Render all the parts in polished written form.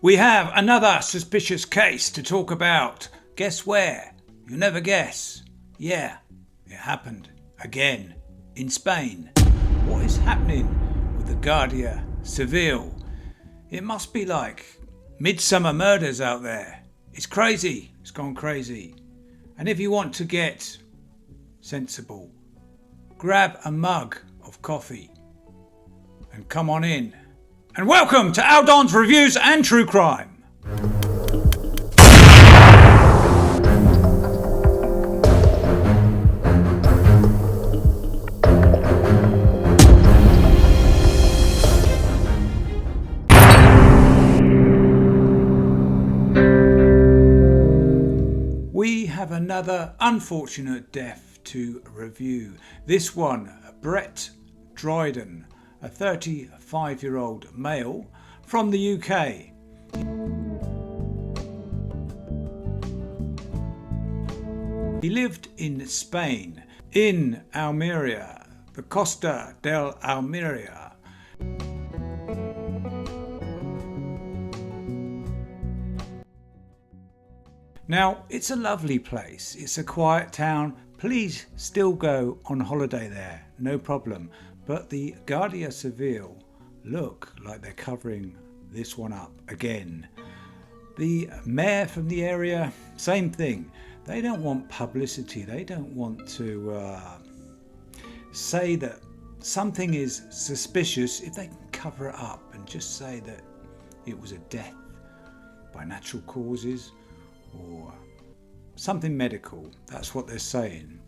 We have another suspicious case to talk about. Guess where? You'll never guess. Yeah, it happened again in Spain. What is happening with the Guardia Civil? It must be like midsummer murders out there. It's crazy. It's gone crazy. And if you want to get sensible, grab a mug of coffee and come on in. And welcome to Aldon's Reviews and True Crime. We have another unfortunate death to review. This one, Brett Dryden, a 35-year-old male from the UK. He lived in Spain, in Almeria, the Costa del Almeria. Now, it's a lovely place. It's a quiet town. Please still go on holiday there, no problem. But the Guardia Civil look like they're covering this one up again. The mayor from the area, same thing. They don't want publicity. They don't want to say that something is suspicious if they can cover it up and just say that it was a death by natural causes or something medical. That's what they're saying.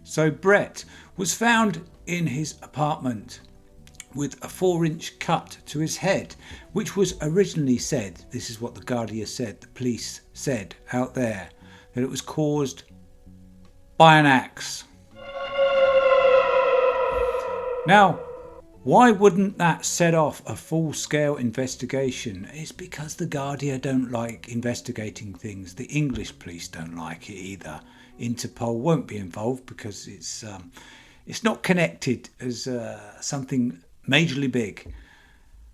So Brett was found in his apartment with a 4-inch cut to his head, which was originally said, this is what the Guardia said, the police said out there, that it was caused by an axe. Now, why wouldn't that set off a full-scale investigation? It's because the Guardia don't like investigating things. The English police don't like it either. Interpol won't be involved because it's not connected as something majorly big.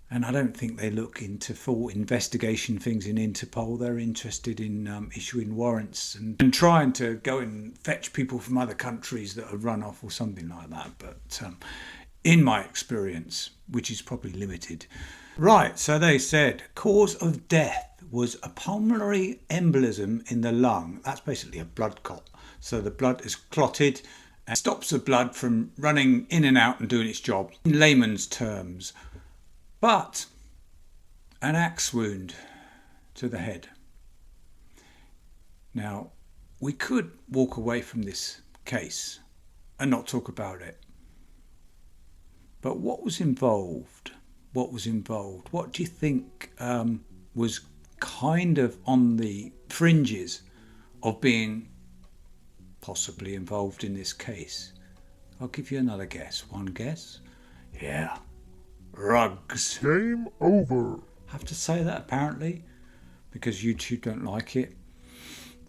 And I don't think they look into full investigation things in Interpol. They're interested in issuing warrants and trying to go and fetch people from other countries that have run off or something like that. But in my experience, which is probably limited. Right, so they said cause of death was a pulmonary embolism in the lung. That's basically a blood clot. So the blood is clotted and stops the blood from running in and out and doing its job, in layman's terms. But an axe wound to the head. Now, we could walk away from this case and not talk about it. But what was involved? What was involved? What do you think was kind of on the fringes of being possibly involved in this case? I'll give you another guess. One guess? Yeah. Rugs. Game over. Have to say that apparently because YouTube don't like it.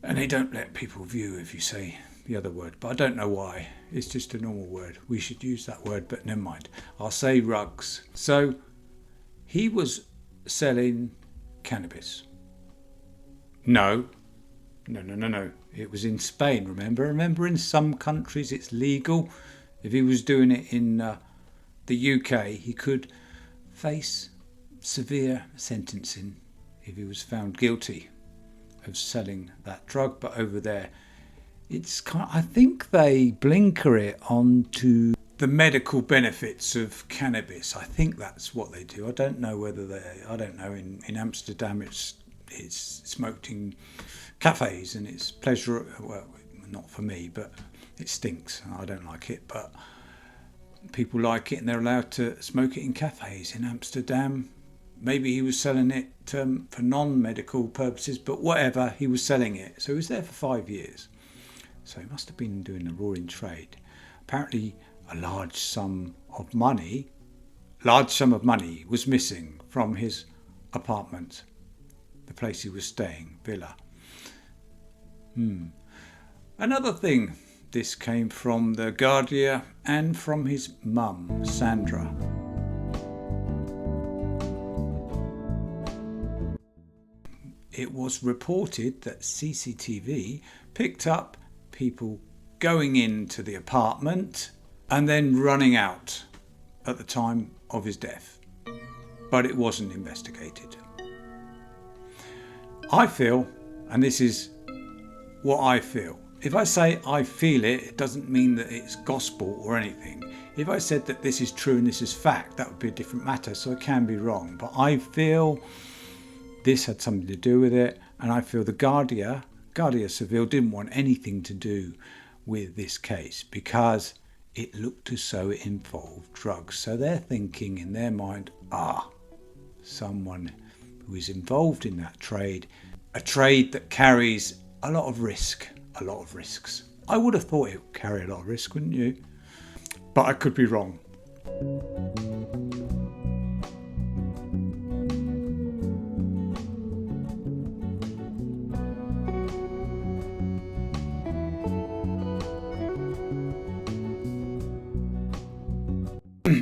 And they don't let people view if you say the other word, but I don't know why. It's just a normal word. We should use that word, but never mind. I'll say rugs. So he was selling cannabis. No. It was in Spain, remember in some countries it's legal. If he was doing it in the UK, he could face severe sentencing if he was found guilty of selling that drug. But over there, it's I think they blinker it onto the medical benefits of cannabis. I think that's what they do. I don't know whether I don't know. In Amsterdam, it's smoked in cafes and it's pleasure. Well, not for me, but it stinks. I don't like it, but people like it and they're allowed to smoke it in cafes in Amsterdam. Maybe he was selling it for non-medical purposes, but whatever, he was selling it. So he was there for 5 years. So he must have been doing a roaring trade. Apparently a large sum of money was missing from his apartment, the place he was staying, villa. Another thing, this came from the Guardia and from his mum, Sandra. it was reported that CCTV picked up people going into the apartment and then running out at the time of his death. But it wasn't investigated. I feel, and this is what I feel, if I say I feel it, it doesn't mean that it's gospel or anything. If I said that this is true and this is fact, that would be a different matter, so it can be wrong. But I feel this had something to do with it, and I feel the Guardia Civil didn't want anything to do with this case because it looked as though it involved drugs. So they're thinking in their mind, someone who is involved in that trade, a trade that carries a lot of risks. I would have thought it would carry a lot of risk, wouldn't you? But I could be wrong.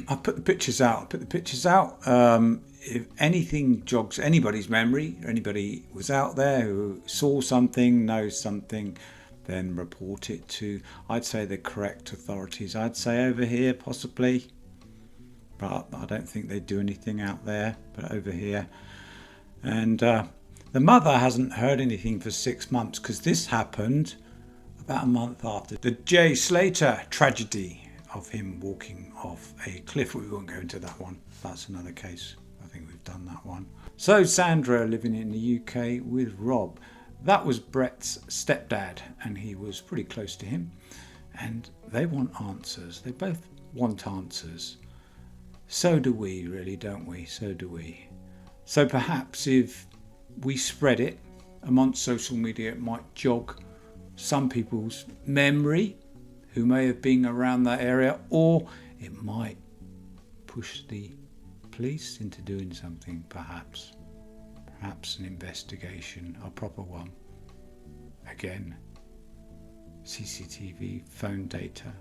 I put the pictures out. If anything jogs anybody's memory, or anybody was out there who saw something, knows something, then report it to, I'd say, the correct authorities. I'd say over here, possibly. But I don't think they do anything out there, but over here. And the mother hasn't heard anything for 6 months because this happened about a month after the Slater tragedy of him walking off a cliff. We won't go into that one. That's another case. I think we've done that one. So Sandra living in the UK with Rob. That was Brett's stepdad, and he was pretty close to him. And they want answers. They both want answers. So do we, really, don't we? So do we. So perhaps if we spread it amongst social media, it might jog some people's memory who may have been around that area, or it might push the police into doing something, perhaps an investigation, a proper one. Again, CCTV, phone data,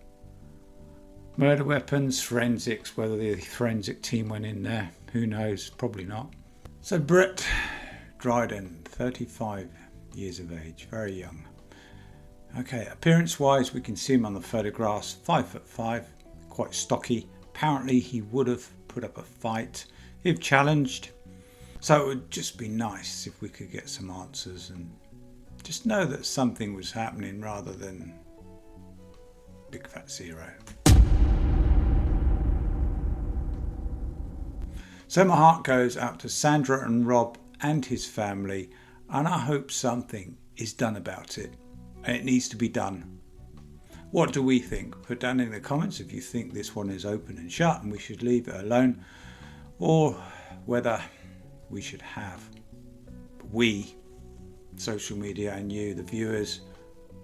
murder weapons, forensics, whether the forensic team went in there, who knows, probably not. So Brett Dryden, 35 years of age, very young. Okay, appearance-wise, we can see him on the photographs, 5'5", quite stocky. Apparently, he would have put up a fight if challenged. So it would just be nice if we could get some answers and just know that something was happening rather than big fat zero. So my heart goes out to Sandra and Rob and his family, and I hope something is done about it. It needs to be done. What do we think? Put down in the comments if you think this one is open and shut and we should leave it alone, or whether we should have, we, social media, and you, the viewers,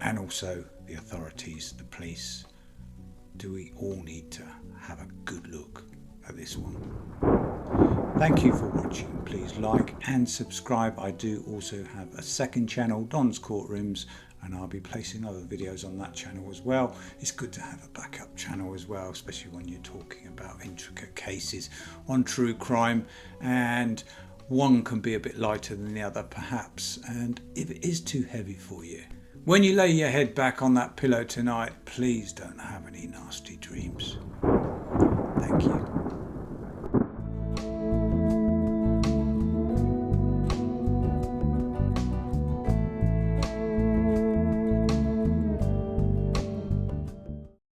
and also the authorities, the police, do we all need to have a good look at this one? Thank you for watching. Please like and subscribe. I do also have a second channel, Don's Courtrooms, and I'll be placing other videos on that channel as well. It's good to have a backup channel as well, especially when you're talking about intricate cases on true crime, and one can be a bit lighter than the other perhaps, and if it is too heavy for you, when you lay your head back on that pillow tonight, please don't have any nasty dreams. Thank you.